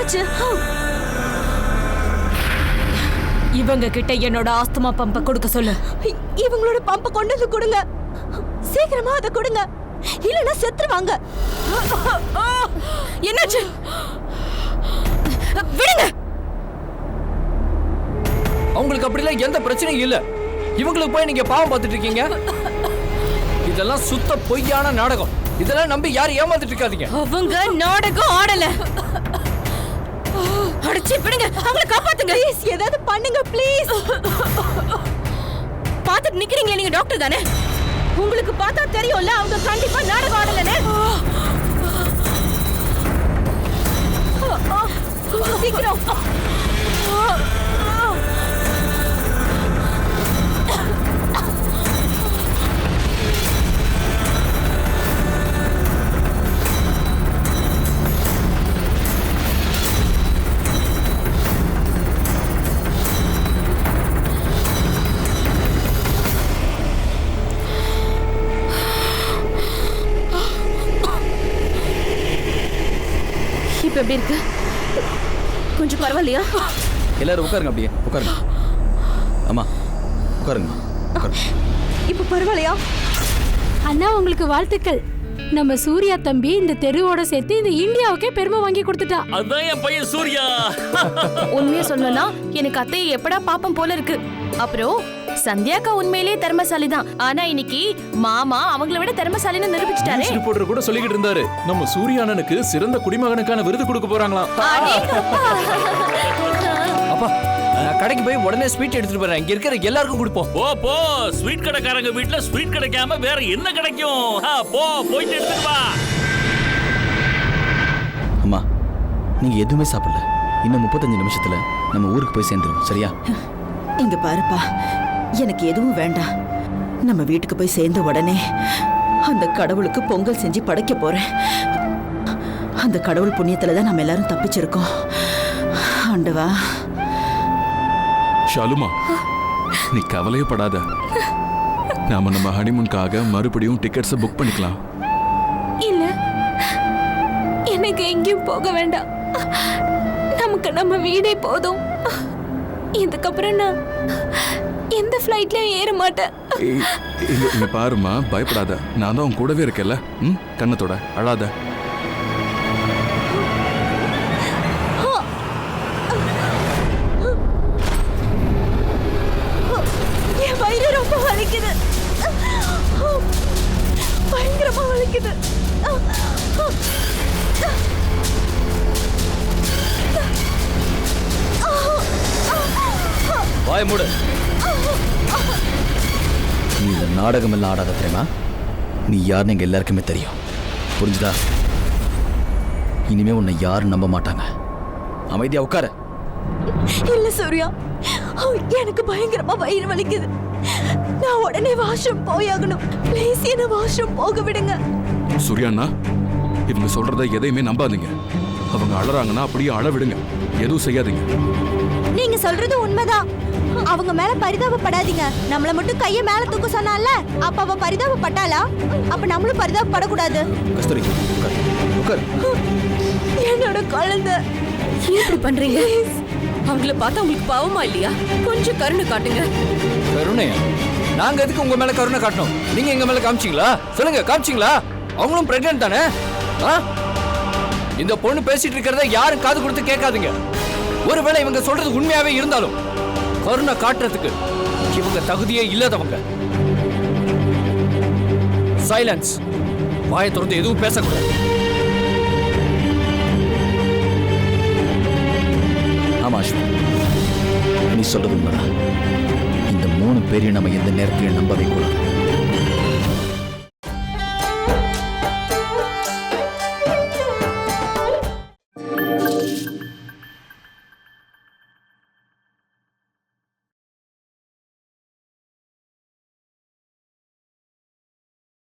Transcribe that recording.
என்னாச்சு? இவங்க கிட்ட என்னோட ஆஸ்துமா பம்ப கொடுக்க சொல்லு. இவங்களோட பம்ப கொண்டு வந்து கொடுங்க. சீக்கிரமா அதை கொடுங்க, இல்லனா செத்துருவாங்க. என்னாச்சு? விடுங்க. அவங்களுக்கு அப்படிலாம் எந்த பிரச்சனையும் இல்ல. இவங்களுக்கு போய் நீங்க பாவம் பார்த்துட்டு இருக்கீங்க. இதெல்லாம் சுத்த பொய்யான நாடகம். இதெல்லாம் நம்பி யாரும் ஏமாத்திட்டு இருக்காதீங்க. அவங்க நாடகம் ஆடல. அடிச்சு விடுங்க, அவங்களை காப்பாத்துங்க. ப்ளீஸ் ஏதாவது பண்ணுங்க ப்ளீஸ். பாத்துட்டு நிக்கிறீங்களே, நீங்க டாக்டர் தானே? உங்களுக்கு பார்த்தா தெரியும்ல அவங்க கண்டிப்பா நாடகம் ஆடலன்னு. சீக்கிரம். எப்படி இருக்கு? கொஞ்சம் பரவாயில்லையா? எல்லாரும் உட்காருங்க, அப்படியே உட்காருங்க. அம்மா உட்காருங்க. இப்ப பரவாயில்லையா? அண்ணா உங்களுக்கு வாழ்த்துக்கள். நம்ம சூர்யா தம்பி இந்த தெருவோட சேர்த்து இந்த இந்தியாவுக்கே பெருமை வாங்கி கொடுத்துட்டா. அதான் என் பையன் சூர்யா. உண்மையா சொல்லணும்னா எனக்கு அத்தையை எப்படா பாப்பம் போல இருக்கு. அப்புறம் சந்தியாக்கா உண்மையிலேயே திறமைசாலி தான். ஆனா இன்னைக்கு மாமா அவங்கள விட திறமைசாலின்னு நிரூபிச்சிட்டாரே. ரிப்போர்ட்டர் கூட சொல்லிக்கிட்டு இருந்தாரு, நம்ம சூர்யா அண்ணனுக்கு சிறந்த குடிமகனுக்கான விருது கொடுக்க போறாங்களாம். அப்பா, நான் கடைக்கு போய் உடனே ஸ்வீட் எடுத்துட்டு போறேன். இங்க இருக்கிற எல்லாருக்கும் கொடுப்போம். போ ஸ்வீட் கடைக்காரங்க வீட்டுல ஸ்வீட் கிடைக்காம வேற என்ன கிடைக்கும்? போயிட்டு எடுத்துட்டு வா. அம்மா, நீங்க எதுவுமே சாப்பிடல. இன்னும் 35 நிமிஷத்துல நம்ம ஊருக்கு போய் சேர்ந்துருவோம், சரியா? இங்க பாருப்பா, எனக்கு எதுவும் வேண்டாம். நம்ம வீட்டுக்கு போய் சேர்ந்த உடனே அந்த கடவுளுக்கு பொங்கல் செஞ்சு படைக்க போறேன். அந்த கடவுள் புண்ணியத்துல தான் நம்ம எல்லாரும் தப்பிச்சிருக்கோம். ஆண்டவா. ஷாலுமா, நீ கவலையப்படாத. நாம நம்ம ஹனிமூனுக்காக மறுபடியும் டிக்கெட்ஸ் புக் பண்ணிக்கலாம். இல்ல, எனக்கு எங்கேயும் போக வேண்டாம். நமக்கு நம்ம வீடே போதும். இதுக்கப்புறம் நான் எந்த ஃப்ளைட்லயும் ஏற மாட்டேன். இங்க பாருமா, பயப்படாத. நான் தான் உன் கூடவே இருக்கேன்ல. கண்ணத்தோட அழாத. என் வயிறு ரொம்ப வலிக்குது, பயங்கரமா வலிக்குது. வாய் மூடு. நீ இந்த நாடகம் எல்லாம் ஆடாத, தெரியுமா? நீ யாருன்னு எங்க எல்லாருக்குமே தெரியும், புரிஞ்சுதா? இனிமே உன்னை யாரும் நம்ப மாட்டாங்க. அமைதியா உட்கார. இல்ல சூர்யா, எனக்கு பயங்கரமா வயிறு வலிக்குது. நான் உடனே வாஷ்ரூம் போயாகணும். ப்ளீஸ் என்ன வாஷ்ரூம் போக விடுங்க. சூர்யாண்ணா, இவங்க சொல்றத எதையுமே நம்பாதீங்க. அவங்க அழறாங்கன்னா அப்படியே அழ விடுங்க, எதுவும் செய்யாதீங்க. நீங்க சொல்றது உண்மைதான். அவங்க மேல பரிதாபப்படாதீங்க. நம்மள மட்டும் கைய மேல தூக்க சொன்னால, அப்ப அவ பரிதாபப்பட்டாளா? அப்ப நம்மளும் பரிதாபப்படக்கூடாது. கஸ்தூரி, உட்கார் உட்கார். என்னோட குழந்தை. இப்படி பண்றீங்க? அவங்கள பார்த்தா உங்களுக்கு பாவமா இல்லையா? கொஞ்சம் கருணை காட்டுங்க. கருணை? நாங்க எதுக்கு உங்க மேல கருணை காட்டணும்? நீங்க எங்க மேல காமிச்சீங்களா? சொல்லுங்க, காமிச்சீங்களா? அவங்களும் பிரெக்னன்ட் தானே? இந்த பொண்ணு பேசிட்டு இருக்கிறத யாரும் காது கொடுத்து கேட்காதீங்க. ஒருவேளை இவங்க சொல்றது உண்மையாவே இருந்தாலும் கருணை காட்டுறதுக்கு இவங்க தகுதியே இல்லாதவங்க. சைலன்ஸ். வாயை திறந்து எதுவும் பேசக்கூடாது. ஆமா அஸ்வின், நீ சொல்றது உண்மைதான். இந்த 3 பேரையும் நம்ம எந்த நேரத்திலையும் நம்பவே கூடாது.